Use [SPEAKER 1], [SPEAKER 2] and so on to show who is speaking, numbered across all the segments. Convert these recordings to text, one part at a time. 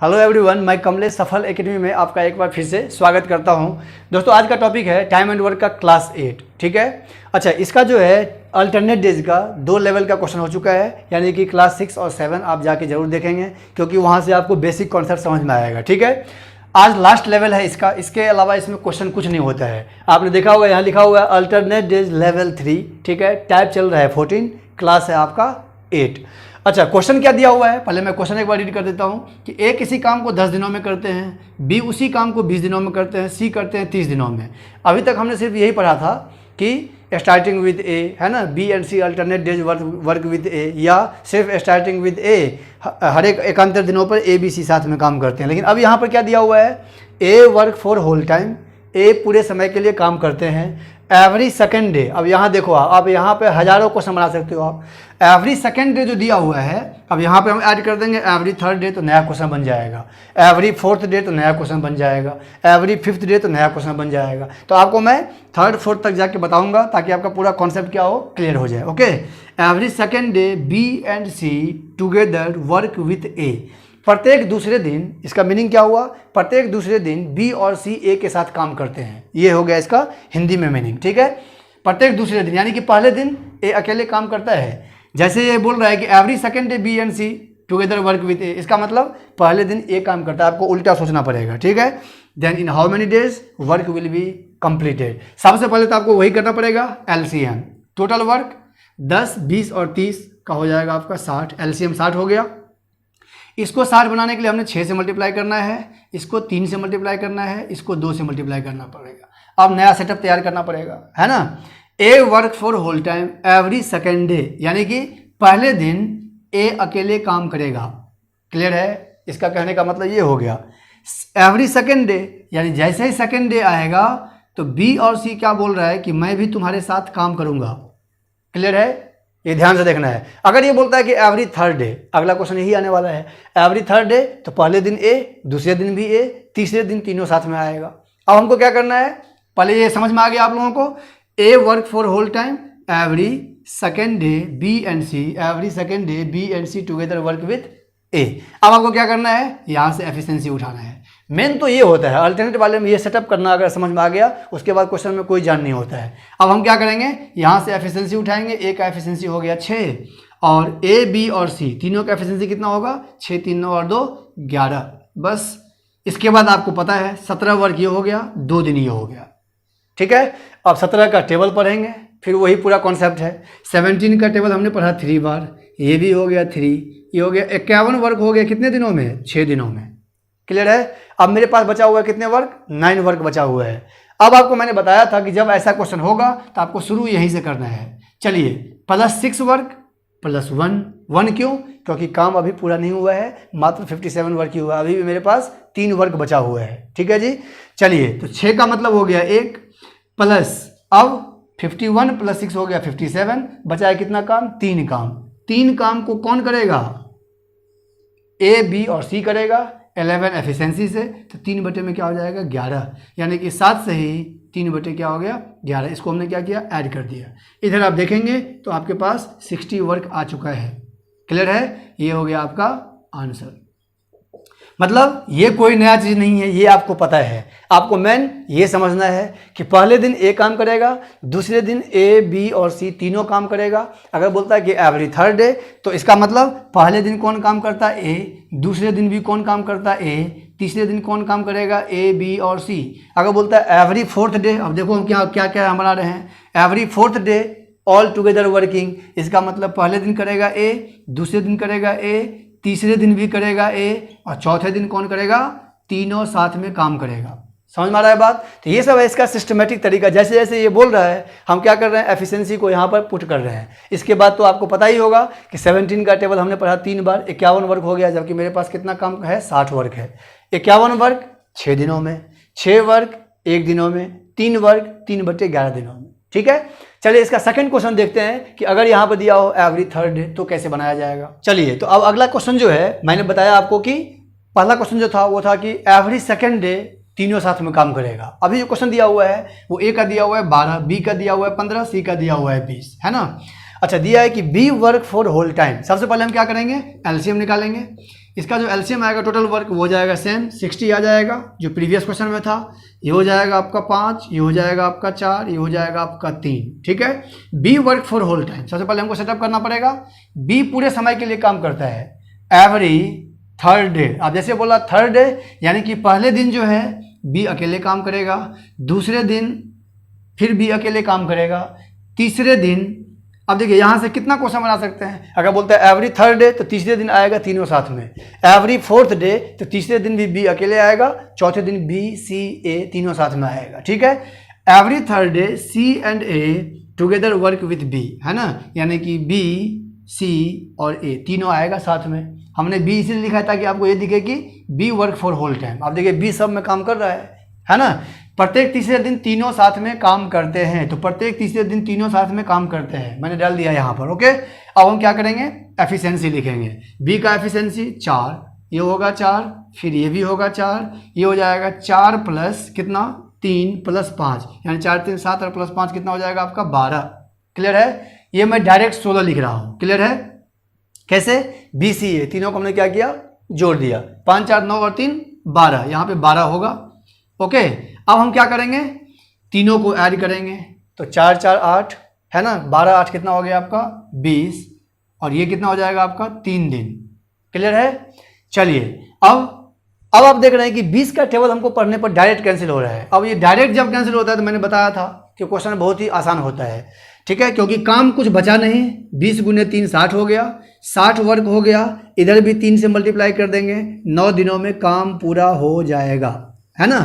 [SPEAKER 1] Hello everyone, मैं कमलेश सफल academy में आपका एक बार फिर से स्वागत करता हूं। दोस्तों, आज का टॉपिक है टाइम एंड वर्क का क्लास 8। ठीक है। अच्छा, इसका जो है अल्टरनेट डेज का 2 लेवल का क्वेश्चन हो चुका है, यानी कि क्लास 6 और 7 आप जाके जरूर देखेंगे, क्योंकि वहां से आपको बेसिक कॉन्सेप्ट समझ में आएगा। ठीक है। आज लास्ट लेवल है इसका, इसके अलावा इसमें क्वेश्चन कुछ नहीं होता है। आपने देखा होगा यहाँ लिखा हुआ है अल्टरनेट डेज लेवल 3। ठीक है। टाइप चल रहा है 14, क्लास है आपका 8। अच्छा, क्वेश्चन क्या दिया हुआ है, पहले मैं क्वेश्चन एक बार रीड कर देता हूँ कि ए किसी काम को 10 दिनों में करते हैं, बी उसी काम को 20 दिनों में करते हैं, सी करते हैं 30 दिनों में। अभी तक हमने सिर्फ यही पढ़ा था कि स्टार्टिंग विद ए, है ना, b and c alternate days work with a, या सिर्फ स्टार्टिंग विद ए, हर एक एकांतर दिनों पर ए बी सी साथ में काम करते हैं। लेकिन अब यहाँ पर क्या दिया हुआ है, a work for whole time, ए पूरे समय के लिए काम करते हैं, एवरी सेकेंड डे। अब यहाँ देखो, आप यहाँ पे हज़ारों क्वेश्चन बना सकते हो आप। एवरी सेकेंड डे जो दिया हुआ है, अब यहाँ पे हम ऐड कर देंगे एवरी थर्ड डे, तो नया क्वेश्चन बन जाएगा। एवरी फोर्थ डे तो नया क्वेश्चन बन जाएगा। एवरी फिफ्थ डे तो नया क्वेश्चन बन जाएगा। तो आपको मैं थर्ड फोर्थ तक जाके बताऊंगा, ताकि आपका पूरा कॉन्सेप्ट क्या हो, क्लियर हो जाए। Okay. Every second day b and C together work with a. प्रत्येक दूसरे दिन, इसका मीनिंग क्या हुआ, प्रत्येक दूसरे दिन बी और सी ए के साथ काम करते हैं। ये हो गया इसका हिंदी में मीनिंग। ठीक है। प्रत्येक दूसरे दिन, यानी कि पहले दिन ए अकेले काम करता है। जैसे ये बोल रहा है कि every second day b and C together work with a, इसका मतलब पहले दिन ए काम करता है। आपको उल्टा सोचना पड़ेगा। ठीक है। Then in how many days work will be completed. सबसे पहले तो आपको वही करना पड़ेगा, एलसीएम। टोटल वर्क 10, 20 और 30 का हो जाएगा आपका 60। एलसीएम 60 हो गया। इसको 60 बनाने के लिए हमने 6 से मल्टीप्लाई करना है, इसको 3 से मल्टीप्लाई करना है, इसको 2 से मल्टीप्लाई करना पड़ेगा। अब नया सेटअप तैयार करना पड़ेगा, है ना। A work for whole time every second day, यानी कि पहले दिन ए अकेले काम करेगा। क्लियर है। इसका कहने का मतलब ये हो गया। एवरी सेकेंड डे, यानी जैसे ही सेकेंड डे आएगा तो बी और सी क्या बोल रहा है कि मैं भी तुम्हारे साथ काम करूंगा। क्लियर है। ये ध्यान से देखना है। अगर ये बोलता है कि एवरी थर्ड डे, अगला क्वेश्चन यही आने वाला है। एवरी थर्ड डे, तो पहले दिन ए, दूसरे दिन भी ए, तीसरे दिन तीनों साथ में आएगा। अब हमको क्या करना है, पहले ये समझ में आ गया आप लोगों को, a work for whole time every second day b and c, every second day b and C together work with a. अब आपको क्या करना है, यहाँ से एफिशिएंसी उठाना है। मेन तो ये होता है अल्टरनेट वाले में, ये सेटअप करना अगर समझ में आ गया, उसके बाद क्वेश्चन में कोई जान नहीं होता है। अब हम क्या करेंगे, यहाँ से एफिशिएंसी उठाएंगे। ए का एफिशिएंसी हो गया 6, और ए बी और सी तीनों का एफिशिएंसी कितना होगा, 6, 3 और 2 11। बस इसके बाद आपको पता है 17 वर्क ये हो गया, 2 दिन ये हो गया। ठीक है। अब 17 का टेबल पढ़ेंगे, फिर वही पूरा कॉन्सेप्ट है। 17 का टेबल हमने पढ़ा 3 बार, ये भी हो गया 3, ये हो गया 51 वर्क हो गया कितने दिनों में, 6 दिनों में। क्लियर है। अब मेरे पास बचा हुआ है कितने वर्क, 9 वर्क बचा हुआ है। अब आपको मैंने बताया था कि जब ऐसा क्वेश्चन होगा तो आपको शुरू यहीं से करना है। चलिए, +6 वर्क +1, 1 क्यों, क्योंकि काम अभी पूरा नहीं हुआ है, मात्र 57 वर्क ही हुआ है। अभी भी मेरे पास 3 वर्क बचा हुआ है। ठीक है जी। चलिए, तो 6 का मतलब हो गया 1 प्लस, अब 51 + 6 हो गया 57, बचा है कितना काम, 3 काम। 3 काम को कौन करेगा, ए बी और सी करेगा। 11 एफिशिएंसी से, तो 3 बटे में क्या हो जाएगा, 11, यानी कि 7 से ही 3 बटे क्या हो गया, 11। इसको हमने क्या किया, ऐड कर दिया। इधर आप देखेंगे तो आपके पास 60 वर्क आ चुका है। क्लियर है। ये हो गया आपका आंसर। मतलब ये कोई नया चीज़ नहीं है, ये आपको पता है। आपको मेन ये समझना है कि पहले दिन ए काम करेगा, दूसरे दिन ए बी और सी तीनों काम करेगा। अगर बोलता है कि एवरी थर्ड डे, तो इसका मतलब पहले दिन कौन काम करता है, ए, दूसरे दिन भी कौन काम करता है, ए, तीसरे दिन कौन काम करेगा, ए बी और सी। अगर बोलता है एवरी फोर्थ डे, अब देखो हम क्या क्या हम बना रहे हैं, every fourth day all together working, इसका मतलब पहले दिन करेगा ए, दूसरे दिन करेगा ए, तीसरे दिन भी करेगा ए, और चौथे दिन कौन करेगा, तीनों साथ में काम करेगा। समझ में आ रहा है बात। तो ये सब है इसका सिस्टमेटिक तरीका। जैसे जैसे ये बोल रहा है, हम क्या कर रहे हैं, एफिशिएंसी को यहाँ पर पुट कर रहे हैं। इसके बाद तो आपको पता ही होगा कि 17 का टेबल हमने पढ़ा 3 बार, 51 वर्क हो गया, जबकि मेरे पास कितना काम है, 60 वर्क है। 51 वर्क 6 दिनों में, 6 वर्क 1 दिनों में, 3 वर्क 3 बटे 11 दिनों में। ठीक है। चलिए, इसका सेकंड क्वेश्चन देखते हैं कि अगर यहाँ पर दिया हो एवरी थर्ड डे तो कैसे बनाया जाएगा। चलिए, तो अब अगला क्वेश्चन जो है, मैंने बताया आपको कि पहला क्वेश्चन जो था वो था कि एवरी सेकेंड डे तीनों साथ में काम करेगा। अभी जो क्वेश्चन दिया हुआ है वो ए का दिया हुआ है 12, बी का दिया हुआ है 15, सी का दिया हुआ है 20, है ना। अच्छा, दिया है कि B work for whole time. सबसे पहले हम क्या करेंगे, एलसीएम निकालेंगे। इसका जो एलसीएम आएगा टोटल वर्क वो हो जाएगा सेम 60 आ जाएगा जो प्रीवियस क्वेश्चन में था। ये हो जाएगा आपका 5, ये हो जाएगा आपका 4, ये हो जाएगा आपका 3। ठीक है। B work for whole time, सबसे पहले हमको सेटअप करना पड़ेगा। बी पूरे समय के लिए काम करता है एवरी थर्ड डे। अब जैसे बोला थर्ड डे यानी कि पहले दिन जो है बी अकेले काम करेगा, दूसरे दिन फिर बी अकेले काम करेगा, तीसरे दिन, अब देखिए यहाँ से कितना क्वेश्चन बना सकते हैं। अगर बोलते हैं एवरी थर्ड डे तो तीसरे दिन आएगा तीनों साथ में, एवरी फोर्थ डे तो तीसरे दिन भी बी अकेले आएगा, चौथे दिन बी सी ए तीनों साथ में आएगा। ठीक है। Every third day C and A together work with B, है ना, यानी कि बी सी और ए तीनों आएगा साथ में। हमने बी इसलिए लिखा है ताकि आपको ये दिखे कि B work for whole time. अब देखिए बी सब में काम कर रहा है ना। प्रत्येक तीसरे दिन तीनों साथ में काम करते हैं, तो प्रत्येक तीसरे दिन तीनों साथ में काम करते हैं, मैंने डाल दिया यहाँ पर। ओके, अब हम क्या करेंगे, एफिशिएंसी लिखेंगे। बी का एफिशिएंसी 4, ये होगा 4, फिर ये भी होगा 4, ये हो जाएगा 4 प्लस कितना 3 प्लस 5, यानी 4 3 7 और प्लस 5 कितना हो जाएगा आपका 12। क्लियर है। ये मैं डायरेक्ट 16 लिख रहा हूँ। क्लियर है। कैसे, बी सी ए तीनों को हमने क्या किया, जोड़ दिया। 5 4 9 और 3 12, यहाँ पे 12 होगा। ओके, अब हम क्या करेंगे, तीनों को ऐड करेंगे, तो 4 4 8 है ना, 12 8 कितना हो गया आपका 20, और ये कितना हो जाएगा आपका 3 दिन। क्लियर है। चलिए अब आप देख रहे हैं कि 20 का टेबल हमको पढ़ने पर डायरेक्ट कैंसिल हो रहा है। अब ये डायरेक्ट जब कैंसिल होता है तो मैंने बताया था कि क्वेश्चन बहुत ही आसान होता है। ठीक है, क्योंकि काम कुछ बचा नहीं। 20 गुने 3 60 हो गया, 60 वर्क हो गया, इधर भी 3 से मल्टीप्लाई कर देंगे, 9 दिनों में काम पूरा हो जाएगा, है ना।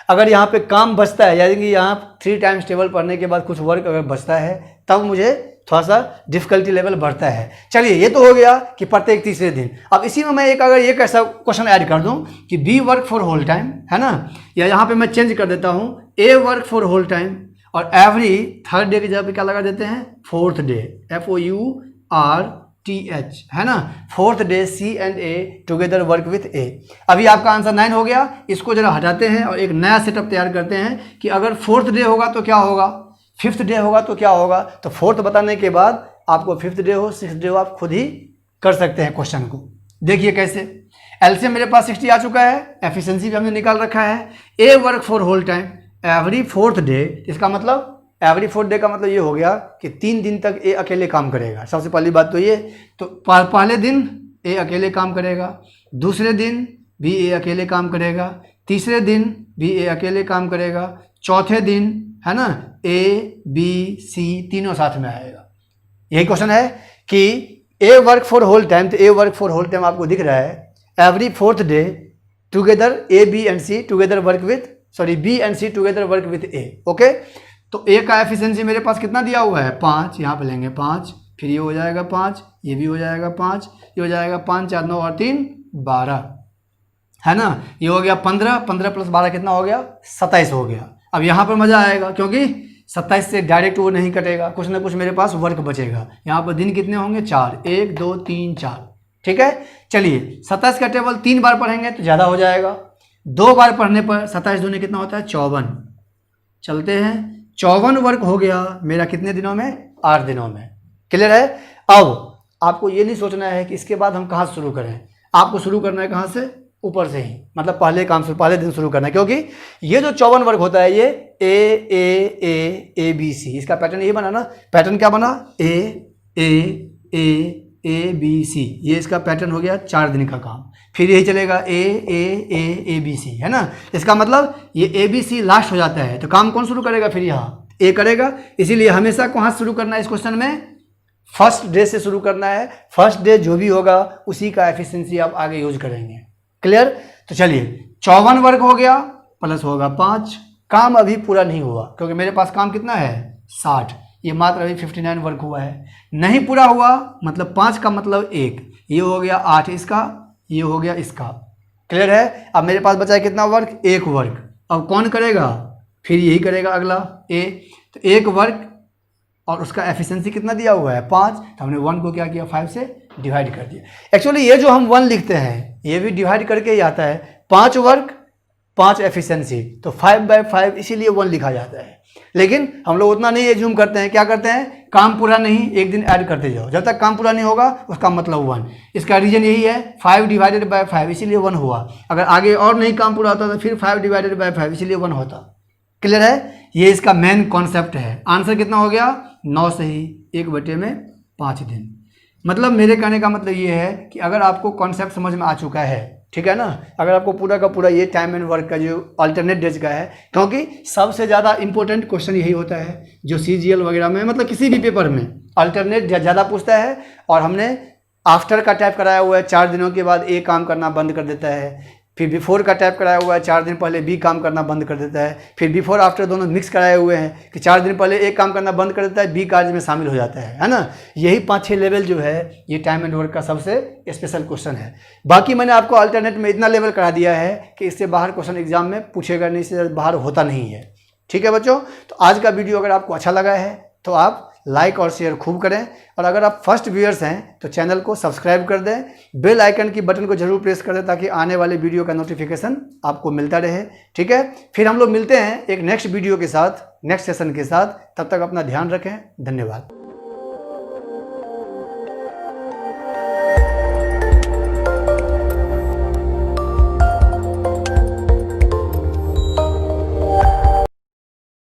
[SPEAKER 1] अगर यहाँ पे काम बचता है, यानी कि यहाँ 3 टाइम्स टेबल पढ़ने के बाद कुछ वर्क अगर बचता है तब मुझे थोड़ा सा डिफिकल्टी लेवल बढ़ता है। चलिए, ये तो हो गया कि प्रत्येक तीसरे दिन। अब इसी में मैं एक ऐसा क्वेश्चन ऐड कर दूं कि B work for whole time, है ना, या यहाँ पे मैं चेंज कर देता हूँ ए वर्क फॉर होल टाइम, और एवरी थर्ड डे की जगह पे क्या लगा देते हैं, फोर्थ डे, FOURTH, है ना, fourth day C and A together work with a. अभी आपका आंसर 9 हो गया। इसको जरा हटाते हैं और एक नया सेटअप तैयार करते हैं कि अगर फोर्थ डे होगा तो क्या होगा, फिफ्थ डे होगा तो क्या होगा। तो फोर्थ बताने के बाद आपको फिफ्थ डे हो, सिक्स्थ डे हो, आप खुद ही कर सकते हैं क्वेश्चन को। देखिए कैसे, एलसीएम मेरे पास 60 आ चुका है, एफिशिएंसी भी हमने निकाल रखा है। A work for whole time every fourth day, इसका मतलब एवरी फोर्थ डे का मतलब ये हो गया कि 3 दिन तक ए अकेले काम करेगा। सबसे पहली बात तो ये, तो पहले दिन ए अकेले काम करेगा, दूसरे दिन भी ए अकेले काम करेगा, तीसरे दिन भी ए अकेले काम करेगा, चौथे दिन, है ना, ए बी सी तीनों साथ में आएगा। यही क्वेश्चन है कि A work for whole time, तो A work for whole time आपको दिख रहा है every fourth day together A B and C together work with, sorry B and C together work with A. Okay, तो A का efficiency मेरे पास कितना दिया हुआ है 5, यहाँ पे लेंगे 5, फिर ये हो जाएगा 5, ये भी हो जाएगा 5, ये हो जाएगा 5 4 9 और 3 12, है ना, ये हो गया 15, 15 प्लस 12 कितना हो गया 27 हो गया। अब यहाँ पर मजा आएगा क्योंकि 27 से डायरेक्ट वो नहीं कटेगा, कुछ ना कुछ मेरे पास वर्क बचेगा। यहाँ पर दिन कितने होंगे 4, 1 2 3 4। ठीक है, चलिए 27 का टेबल 3 बार पढ़ेंगे तो ज़्यादा हो जाएगा, 2 बार पढ़ने पर 27 दूनी कितना होता है 54। चलते हैं, 54 वर्क हो गया मेरा कितने दिनों में, 8 दिनों में। क्लियर है। अब आपको ये नहीं सोचना है कि इसके बाद हम कहाँ से शुरू करें, आपको शुरू करना है कहाँ से, ऊपर से ही, मतलब पहले काम से पहले दिन शुरू करना है, क्योंकि ये जो 54 वर्क होता है ये ए बी सी, इसका पैटर्न ये बना ना, पैटर्न क्या बना ए बी सी, ये इसका पैटर्न हो गया 4 दिन का काम। फिर यही चलेगा ए बी सी, है ना, इसका मतलब ये ए बी सी लास्ट हो जाता है, तो काम कौन शुरू करेगा, फिर यहाँ ए करेगा। इसीलिए हमेशा कहाँ शुरू करना है इस क्वेश्चन में, फर्स्ट डे से शुरू करना है। फर्स्ट डे जो भी होगा उसी का एफिशिएंसी आप आगे यूज करेंगे। क्लियर। तो चलिए 54 वर्क हो गया, प्लस होगा 5, काम अभी पूरा नहीं हुआ क्योंकि मेरे पास काम कितना है 60, ये मात्र अभी 59 वर्क हुआ है, नहीं पूरा हुआ, मतलब 5 का मतलब 1, ये हो गया 8 इसका, ये हो गया इसका। क्लियर है। अब मेरे पास बचा है कितना वर्क, 1 वर्क। अब कौन करेगा, फिर यही करेगा अगला ए, तो 1 वर्क और उसका एफिशिएंसी कितना दिया हुआ है 5, तो हमने 1 को क्या किया 5 से डिवाइड कर दिया। एक्चुअली ये जो हम 1 लिखते हैं ये भी डिवाइड करके ही आता है, 5 वर्क 5 एफिशिएंसी, तो 5/5 इसीलिए 1 लिखा जाता है। लेकिन हम लोग उतना नहीं एज्यूम करते हैं, क्या करते हैं काम पूरा नहीं, एक दिन ऐड करते जाओ, जब तक काम पूरा नहीं होगा उसका मतलब 1। इसका रीजन यही है 5 डिवाइडेड बाय 5, इसीलिए 1 हुआ। अगर आगे और नहीं काम पूरा होता तो फिर 5 डिवाइडेड बाय 5, इसीलिए 1 होता। क्लियर है? ये इसका मेन कॉन्सेप्ट है। आंसर कितना हो गया? 9 सही, 1/5 दिन। मतलब मेरे कहने का मतलब ये है कि अगर आपको कॉन्सेप्ट समझ में आ चुका है, ठीक है ना, अगर आपको पूरा का पूरा ये टाइम एंड वर्क का जो अल्टरनेट डेज का है, क्योंकि सबसे ज़्यादा इंपॉर्टेंट क्वेश्चन यही होता है जो CGL वगैरह में, मतलब किसी भी पेपर में अल्टरनेट ज़्यादा पूछता है। और हमने आफ्टर का टाइप कराया हुआ है, 4 दिनों के बाद A काम करना बंद कर देता है। फिर बिफोर का टाइप कराया हुआ है, 4 दिन पहले B काम करना बंद कर देता है। फिर बिफोर आफ्टर दोनों मिक्स कराए हुए हैं कि 4 दिन पहले A काम करना बंद कर देता है, B कार्य में शामिल हो जाता है ना। यही 5-6 लेवल जो है ये टाइम एंड वर्क का सबसे स्पेशल क्वेश्चन है। बाकी मैंने आपको अल्टरनेट में इतना लेवल करा दिया है कि इससे बाहर क्वेश्चन एग्जाम में पूछेगा नहीं, इससे बाहर होता नहीं है। ठीक है बच्चों, तो आज का वीडियो अगर आपको अच्छा लगा है तो आप लाइक और शेयर खूब करें, और अगर आप फर्स्ट व्यूअर्स हैं तो चैनल को सब्सक्राइब कर दें, बेल आइकन की बटन को जरूर प्रेस कर दें ताकि आने वाले वीडियो का नोटिफिकेशन आपको मिलता रहे। ठीक है, फिर हम लोग मिलते हैं एक नेक्स्ट वीडियो के साथ, नेक्स्ट सेशन के साथ। तब तक अपना ध्यान रखें। धन्यवाद।